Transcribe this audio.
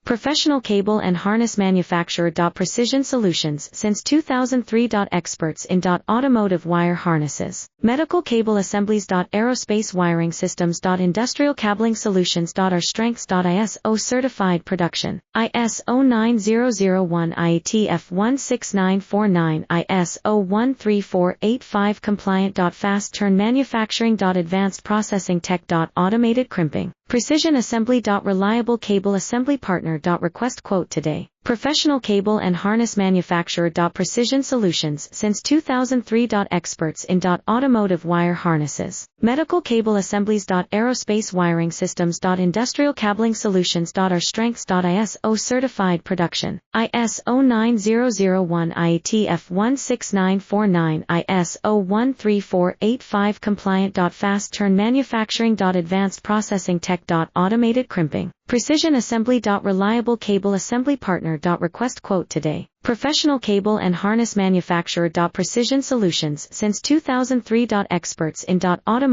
Professional cable and harness manufacturer. Precision Solutions since 2003. Experts in automotive wire harnesses, medical cable assemblies. Aerospace wiring systems. Industrial cabling solutions. Our strengths. ISO certified production, ISO 9001 IATF 16949, ISO 13485 compliant. Fast turn manufacturing. Advanced processing tech. Automated crimping, precision assembly. Reliable cable assembly partner. Request quote today. Professional cable and harness manufacturer. Precision Solutions since 2003. Experts in automotive wire harnesses, medical cable assemblies. Aerospace wiring systems. Industrial cabling solutions. Our strengths. ISO certified production, ISO 9001 IATF 16949, ISO 13485 compliant. Fast turn manufacturing. Advanced processing tech. Automated crimping, precision assembly. Reliable cable assembly partner. Request quote today. Professional cable and harness manufacturer. Precision Solutions since 2003. Experts in automotive